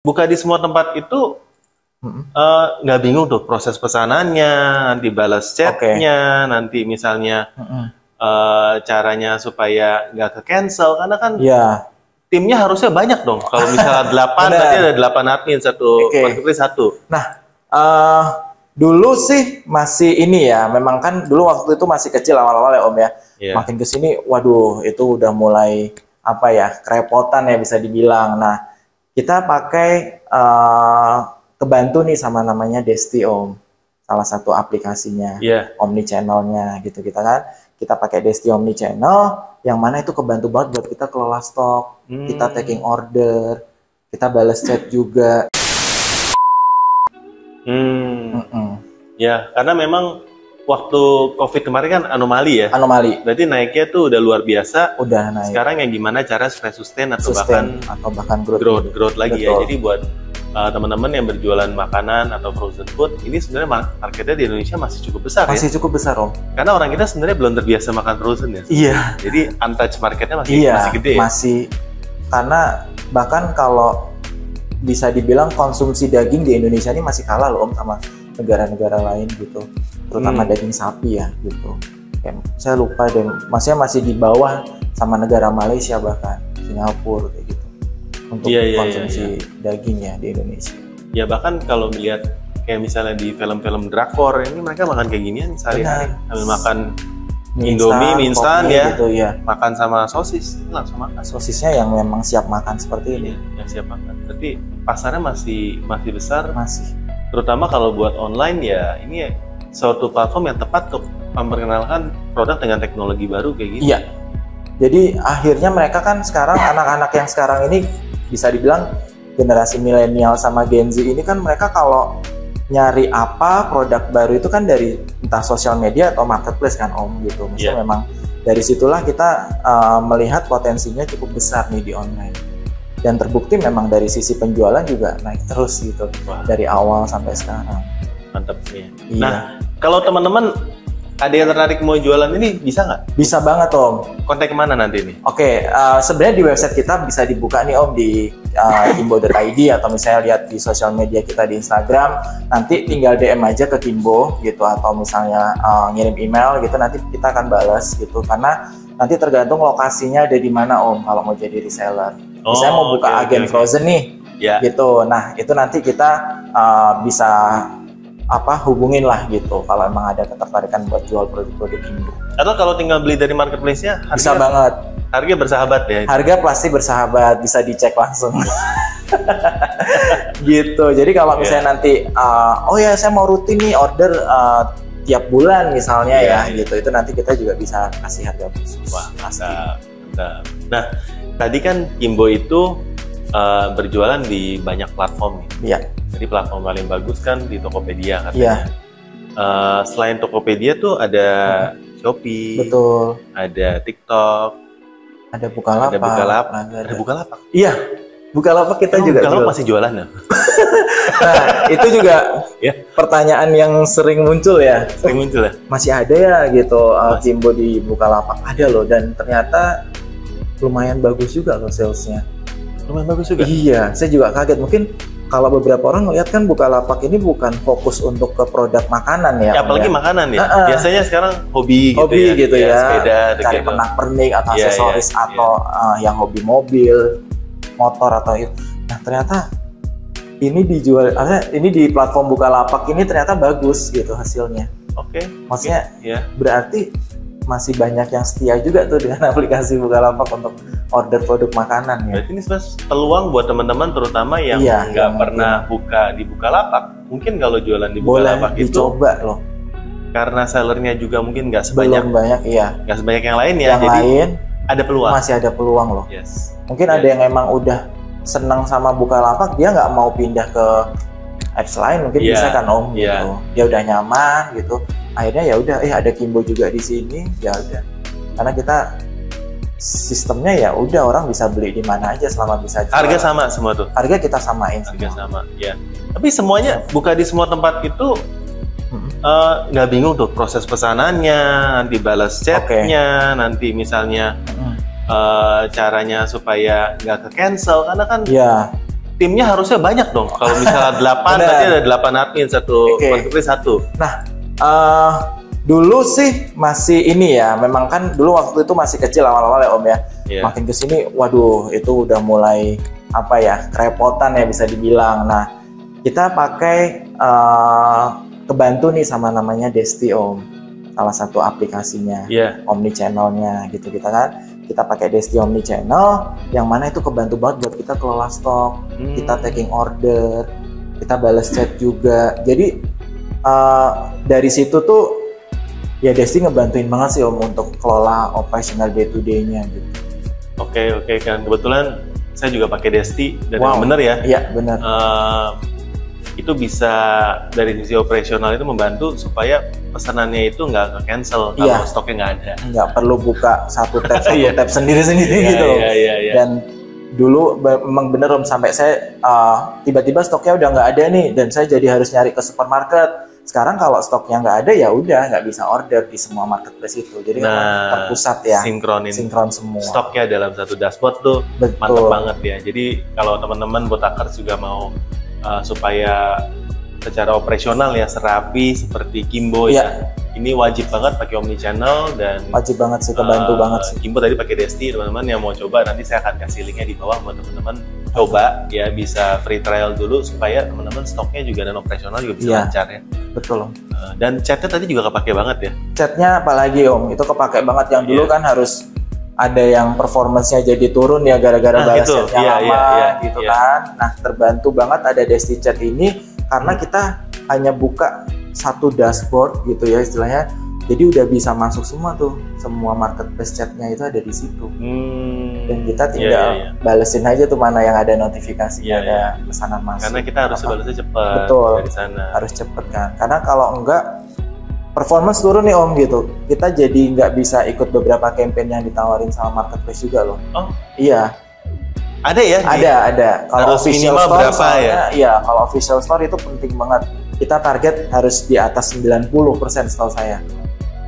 buka di semua tempat itu nggak bingung tuh proses pesanannya, nanti balas chatnya, nanti misalnya caranya supaya nggak ke cancel, karena kan timnya harusnya banyak dong. Kalau misalnya 8 nanti ada 8 admin, satu marketplace satu. Nah, dulu sih masih ini ya, memang kan dulu waktu itu masih kecil awal-awal ya Om ya. Makin kesini, waduh itu udah mulai apa ya, kerepotan ya bisa dibilang. Nah, kita pakai kebantu nih sama namanya Desti Om, salah satu aplikasinya, omnichannelnya gitu kita pakai Desti Omnichannel, yang mana itu kebantu banget buat kita kelola stok, kita taking order, kita balas chat juga. Ya, karena memang waktu COVID kemarin kan anomali ya. Anomali. Berarti naiknya tuh udah luar biasa. Udah naik. Sekarang yang gimana cara supaya sustain atau bahkan growth lagi. Betul. Ya. Jadi buat teman-teman yang berjualan makanan atau frozen food, ini sebenarnya marketnya di Indonesia masih cukup besar. Masih cukup besar Om. Karena orang kita sebenarnya belum terbiasa makan frozen ya. Iya. Jadi untouched marketnya masih gede. Masih. Karena bahkan kalau bisa dibilang konsumsi daging di Indonesia ini masih kalah loh Om sama negara-negara lain gitu. Terutama daging sapi ya gitu. Kayak, saya lupa deh, masih di bawah sama negara Malaysia bahkan Singapura kayak gitu untuk konsumsi daging ya di Indonesia. Ya bahkan kalau melihat kayak misalnya di film-film drakor ini mereka makan kayak ginian sehari-hari, sambil makan Indomie, mie instan ya, gitu, makan sama sosis, langsung makan. Sosisnya yang memang siap makan seperti ini. Yang siap makan. Tapi pasarnya masih besar. Masih. Terutama kalau buat online ya, ini suatu platform yang tepat untuk memperkenalkan produk dengan teknologi baru kayak gitu. Iya. Jadi akhirnya mereka kan sekarang anak-anak yang sekarang ini bisa dibilang generasi milenial sama Gen Z ini kan mereka kalau nyari apa produk baru itu kan dari entah sosial media atau marketplace kan Om gitu. Maksudnya memang dari situlah kita melihat potensinya cukup besar nih di online. Dan terbukti memang dari sisi penjualan juga naik terus gitu. Dari awal sampai sekarang. Mantap ya. Nah, kalau teman-teman ada yang tertarik mau jualan ini bisa nggak? Bisa banget Om. Kontak kemana nanti nih? Oke, sebenarnya di website kita bisa dibuka nih Om di kimbo.id atau misalnya lihat di sosial media kita di Instagram. Nanti tinggal DM aja ke Kimbo gitu atau misalnya ngirim email gitu, nanti kita akan balas gitu. Karena nanti tergantung lokasinya ada di mana Om kalau mau jadi reseller. Misalnya mau buka agen frozen nih, gitu. Nah itu nanti kita bisa hubungin lah gitu kalau emang ada ketertarikan buat jual produk-produk Kimbo. Atau kalau tinggal beli dari marketplace-nya, bisa banget. Harga bersahabat ya? Harga pasti bersahabat, bisa dicek langsung. Gitu. Jadi kalau misalnya nanti, saya mau rutin nih order tiap bulan misalnya gitu, itu nanti kita juga bisa kasih harga khusus. Wah, mantap. Nah, tadi kan Kimbo itu berjualan di banyak platform. Iya. Jadi platform paling bagus kan di Tokopedia katanya. Selain Tokopedia tuh ada Shopee, betul, ada TikTok, ada Bukalapak. Ada Bukalapak. Iya, Bukalapak kita juga. Bukalapak masih jualan ya? Nah, itu juga pertanyaan yang sering muncul ya. Masih ada ya gitu Kimbo di Bukalapak? Ada loh, dan ternyata lumayan bagus juga loh salesnya. Lumayan bagus juga? Iya, saya juga kaget. Mungkin kalau beberapa orang ngeliat kan Bukalapak ini bukan fokus untuk ke produk makanan ya. Apalagi makanan ya. Biasanya sekarang hobi gitu ya. Sepeda, cari pernak-pernik atau aksesoris atau yang hobi mobil, motor atau itu. Nah ternyata ini dijual, ini di platform Bukalapak ini ternyata bagus gitu hasilnya. Maksudnya berarti masih banyak yang setia juga tuh dengan aplikasi Bukalapak untuk order produk makanan ya. Berarti ini sebenarnya peluang buat teman-teman terutama yang nggak pernah buka di Bukalapak. Mungkin kalau jualan di Bukalapak itu dicoba loh. Karena sellernya juga mungkin nggak sebanyak nggak sebanyak yang lain ya. Yang jadi lain ada peluang. Masih ada peluang loh. Mungkin ada yang emang udah senang sama Bukalapak, dia nggak mau pindah ke apps lain, mungkin bisa kan Om gitu. Dia udah nyaman gitu. Akhirnya ya udah ada Kimbo juga di sini, ya udah. Karena kita sistemnya ya udah orang bisa beli di mana aja selama bisa jual. Harga sama semua tuh. Harga kita samain. Sama, ya. Tapi semuanya buka di semua tempat itu nggak bingung tuh proses pesanannya, nanti balas chatnya, nanti misalnya caranya supaya nggak ke cancel, karena kan timnya harusnya banyak dong. Kalau misalnya 8, berarti ada 8 admin, satu marketplace satu. Nah, dulu sih masih ini ya, memang kan dulu waktu itu masih kecil awal-awal ya Om ya. Makin kesini, waduh itu udah mulai apa ya, kerepotan ya bisa dibilang. Nah, kita pakai kebantu nih sama namanya Desti Om, salah satu aplikasinya, Omni Channel-nya gitu kita pakai Desti Omni Channel, yang mana itu kebantu banget buat kita kelola stok, kita taking order, kita balas chat juga. Jadi dari situ tuh ya Desti ngebantuin banget sih Om untuk kelola operational day to day-nya gitu. Oke, kan kebetulan saya juga pakai Desti dan yang bener ya. Iya, bener. Itu bisa dari sisi operasional itu membantu supaya pesanannya itu nggak ke-cancel kalau stoknya nggak ada. Nggak perlu buka satu tab sendiri-sendiri gitu. Dan dulu memang bener Om, sampai saya tiba-tiba stoknya udah nggak ada nih dan saya jadi harus nyari ke supermarket. Sekarang kalau stoknya nggak ada ya udah nggak bisa order di semua marketplace itu. Jadi terpusat ya, sinkron semua. Stoknya dalam satu dashboard tuh mantap banget ya. Jadi kalau teman-teman botakers juga mau supaya secara operasional ya serapi seperti Kimbo ya. Ini wajib banget pakai Omni Channel dan wajib banget sih, kebantu banget sih. Kimbo tadi pakai Desti, teman-teman yang mau coba nanti saya akan kasih linknya di bawah buat teman-teman coba ya, bisa free trial dulu supaya teman-teman stoknya juga dan operasional juga bisa lancar ya. Betul Om. Dan chatnya tadi juga kepake banget ya. Chatnya apalagi Om, itu kepake banget. Yang dulu kan harus ada yang performance-nya jadi turun ya gara-gara balas chatnya lama gitu kan. Nah, terbantu banget ada Desti Chat ini karena kita hanya buka satu dashboard gitu ya istilahnya. Jadi udah bisa masuk semua tuh, semua marketplace chatnya itu ada di situ. Dan kita tinggal balesin aja tuh mana yang ada notifikasinya, ada pesanan masuk. Karena kita harus balasnya cepat. Betul, dari sana. Harus cepet kan. Karena kalau enggak performance turun nih Om gitu. Kita jadi nggak bisa ikut beberapa campaign yang ditawarin sama marketplace juga loh. Oh iya. Ada ya? Ada. Kalau official store berapa ya? Iya, kalau official store itu penting banget. Kita target harus di atas 90% setahu saya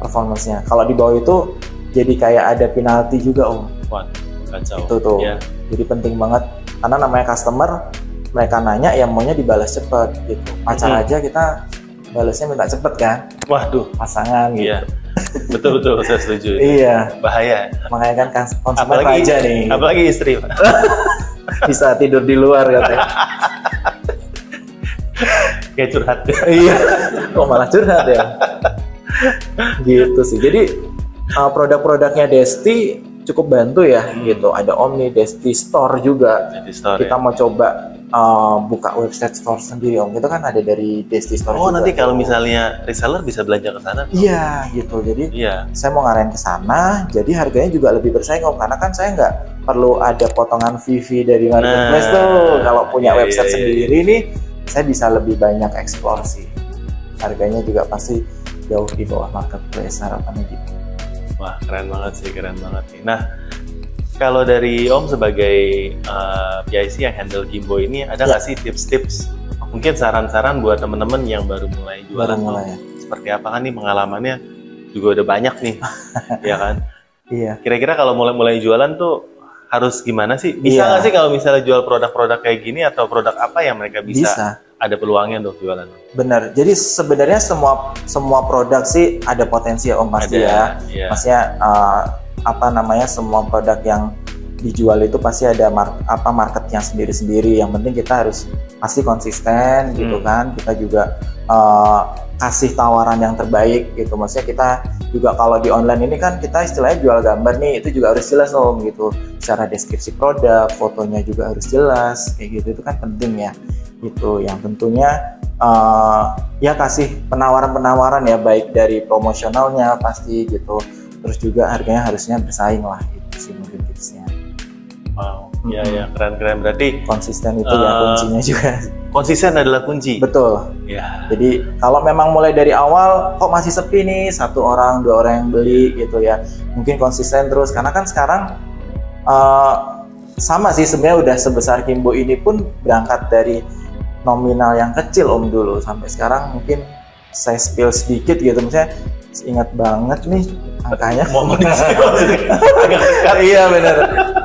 performance-nya. Kalau di bawah itu jadi kayak ada penalti juga Om. Wah, kacau. Itu tuh. Jadi penting banget karena namanya customer, mereka nanya ya maunya dibalas cepet gitu. Pacar aja kita balasnya minta cepet kan. Waduh, pasangan gitu. Betul saya setuju. Iya. Bahaya. Makanya kan konsumen aja nih. Apalagi istri. Bisa tidur di luar katanya. Kayak curhat. Iya. Kok malah curhat ya? Gitu sih. Jadi produk-produknya Desti cukup bantu ya gitu. Ada Omni, Desti Store juga. Kita mau coba buka website store sendiri Om. Itu kan ada dari Desti Store. Oh, juga. Nanti kalau misalnya reseller bisa belanja ke sana. Iya, gitu. Jadi saya mau ngarahin ke sana, jadi harganya juga lebih bersaing Om. Karena kan saya nggak perlu ada potongan fee dari marketplace tuh. Kalau punya website sendiri nih, saya bisa lebih banyak explore sih. Harganya juga pasti jauh di bawah marketplace, harapannya gitu. Wah, keren banget sih, keren banget nih. Nah, kalau dari Om sebagai PIC yang handle Kimbo ini, ada nggak sih tips-tips, mungkin saran-saran buat teman-teman yang baru mulai jualan? Seperti apa kan nih pengalamannya juga udah banyak nih, ya kan? Iya. Kira-kira kalau mulai jualan tuh harus gimana sih? Bisa nggak sih kalau misalnya jual produk-produk kayak gini atau produk apa yang mereka bisa ada peluangnya untuk jualan? Bener. Jadi sebenarnya semua produk sih ada potensi Om pasti ya. Maksudnya semua produk yang dijual itu pasti ada marketnya sendiri-sendiri. Yang penting kita harus pasti konsisten gitu kan. Kita juga kasih tawaran yang terbaik gitu. Maksudnya kita juga kalau di online ini kan kita istilahnya jual gambar nih, itu juga harus jelas Om gitu. Secara deskripsi produk, fotonya juga harus jelas kayak gitu. Itu kan penting ya. Gitu. Yang tentunya ya kasih penawaran-penawaran ya, baik dari promosionalnya pasti gitu. Terus juga harganya harusnya bersaing lah, itu sih mungkin tipsnya. Wow, ya keren-keren. Berarti konsisten itu ya kuncinya juga. Konsisten adalah kunci. Betul. Ya. Jadi kalau memang mulai dari awal kok masih sepi nih, 1 orang 2 orang yang beli gitu ya, mungkin konsisten terus. Karena kan sekarang sama sih sebenarnya udah sebesar Kimbo ini pun berangkat dari nominal yang kecil Om dulu sampai sekarang mungkin saya spill sedikit gitu, misalnya ingat banget nih angkanya. Iya bener.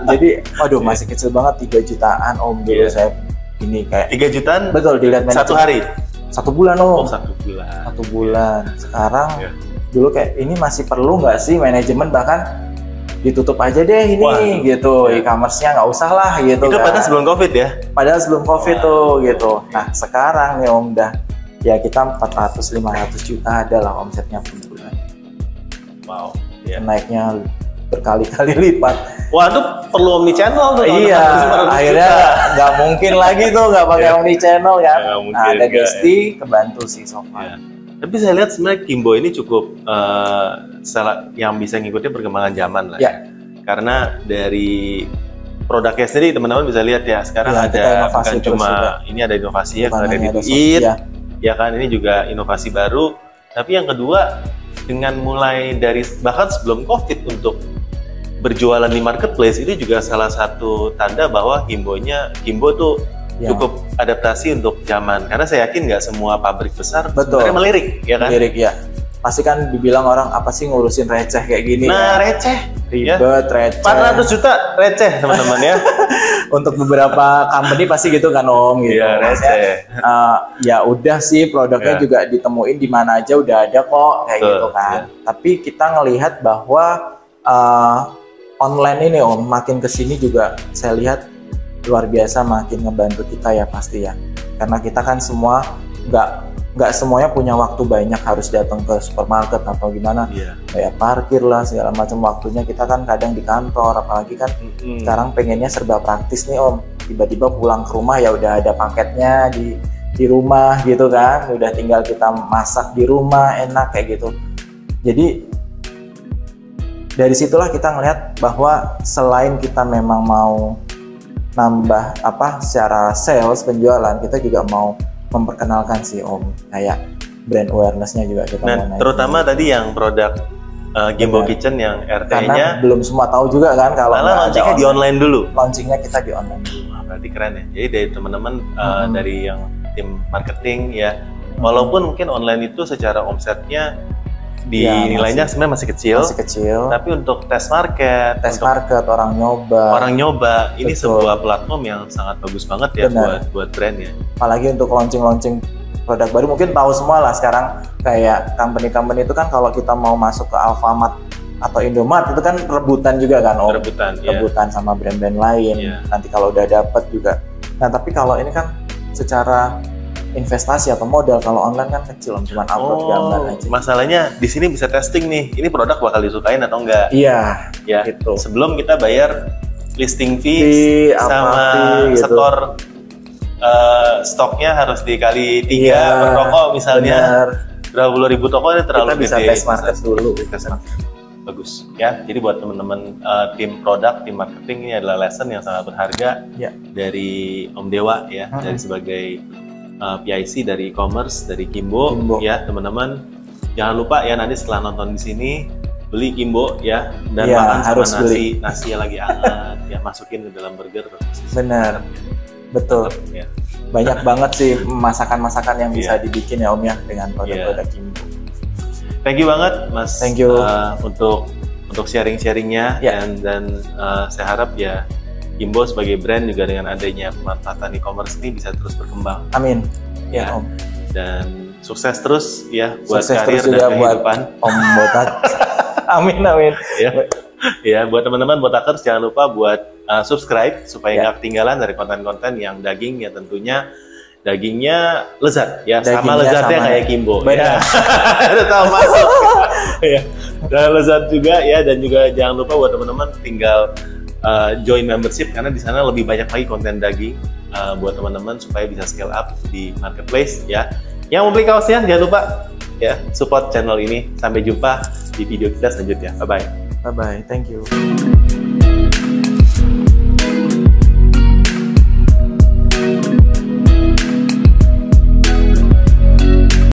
Jadi waduh masih kecil banget, 3 jutaan Om dulu saya ini kayak 3 jutaan. Betul, dilihat satu hari. 1 bulan Oh, 1 bulan. 1 bulan. Sekarang dulu kayak ini masih perlu nggak sih manajemen, bahkan ditutup aja deh ini gitu, e-commerce-nya nggak usah lah gitu. Itu padahal sebelum COVID ya? Padahal sebelum COVID tuh gitu. Nah sekarang nih Om udah ya kita 400-500 juta adalah omsetnya per bulan. Wow. Naiknya berkali-kali lipat. Wah, itu perlu omnichannel tuh. Iya, akhirnya nggak mungkin lagi tuh nggak pakai omnichannel kan. Nah, ada Desti kebantu sih so far. Tapi saya lihat sebenarnya Kimbo ini cukup yang bisa ngikutin perkembangan zaman lah. Karena dari produknya sendiri teman-teman bisa lihat ya, sekarang ada bukan cuma ini ada inovasi ya, ada Ready to Eat, ya kan, ini juga inovasi baru. Tapi yang kedua, dengan mulai dari bahkan sebelum COVID untuk berjualan di marketplace, itu juga salah satu tanda bahwa Kimbo tuh cukup adaptasi untuk zaman. Karena saya yakin nggak semua pabrik besar sebenarnya melirik, ya kan? Melirik ya. Pasti kan dibilang orang apa sih ngurusin receh kayak gini. Nah, receh. Ribet, receh. 400 juta receh teman-teman ya. Untuk beberapa company pasti gitu kan Om gitu. Iya, receh. Ya udah sih produknya juga ditemuin di mana aja udah ada kok kayak gitu kan. Tapi kita ngelihat bahwa online ini Om makin kesini juga saya lihat luar biasa makin ngebantu kita ya pasti ya. Karena kita kan semua nggak semuanya punya waktu banyak harus datang ke supermarket atau gimana, kayak parkir lah segala macam, waktunya kita kan kadang di kantor, apalagi kan sekarang pengennya serba praktis nih Om, tiba-tiba pulang ke rumah ya udah ada paketnya di rumah gitu kan, udah tinggal kita masak di rumah enak kayak gitu. Jadi dari situlah kita ngelihat bahwa selain kita memang mau nambah secara sales penjualan, kita juga mau memperkenalkan sih Om, kayak brand awareness-nya juga kita mau naikin. Terutama tadi yang produk Kimbo Kitchen yang RT-nya. Karena belum semua tahu juga kan kalau launchingnya di online dulu. Launchingnya kita di online dulu. Wah, berarti keren ya. Jadi dari teman-teman dari yang tim marketing ya, walaupun mungkin online itu secara omsetnya nilainya sebenarnya masih kecil. Tapi untuk tes market, orang nyoba, ini sebuah platform yang sangat bagus banget ya buat brand ya. Apalagi untuk launching produk baru, mungkin tahu semua lah sekarang kayak company itu kan kalau kita mau masuk ke Alfamart atau Indomart itu kan rebutan juga kan Om. Rebutan sama brand-brand lain. Nanti kalau udah dapet juga. Nah tapi kalau ini kan secara investasi atau modal, kalau online kan kecil Om, cuma upload gambar aja. Masalahnya di sini bisa testing nih, ini produk bakal disukain atau enggak. Iya, ya. Gitu. Sebelum kita bayar listing fee sama skor stoknya harus dikali 3 per toko misalnya. Berapa puluh ribu toko ini terlalu kita gede. Bisa tes market dulu. Bagus ya. Jadi buat teman-teman tim produk, tim marketing, ini adalah lesson yang sangat berharga dari Om Dewa ya, dari sebagai PIC dari e-commerce, dari Kimbo. Ya teman-teman, jangan lupa ya nanti setelah nonton di sini beli Kimbo ya, dan makan harus sama nasi yang lagi hangat ya, masukin ke dalam burger. Benar, betul ya. Banyak banget sih masakan-masakan yang bisa dibikin ya Om ya dengan produk-produk Kimbo. Thank you banget Mas. Thank you untuk sharing-sharingnya dan saya harap ya Kimbo sebagai brand juga dengan adanya pemanfaatan e-commerce ini bisa terus berkembang. Amin. Ya Om. Dan sukses terus ya buat sukses karir terus dan kehidupan. Om Botak. Amin. Ya buat teman-teman Botakers jangan lupa buat subscribe supaya nggak ketinggalan dari konten-konten yang daging ya, tentunya dagingnya lezat ya, sama lezatnya kayak Kimbo. Benar. Udah tahu masuk. Ya. Dan lezat juga ya, dan juga jangan lupa buat teman-teman tinggal join membership karena di sana lebih banyak lagi konten daging buat teman-teman supaya bisa scale up di marketplace ya. Yang mau beli kaosnya jangan lupa ya support channel ini. Sampai jumpa di video kita selanjutnya. Bye bye. Thank you.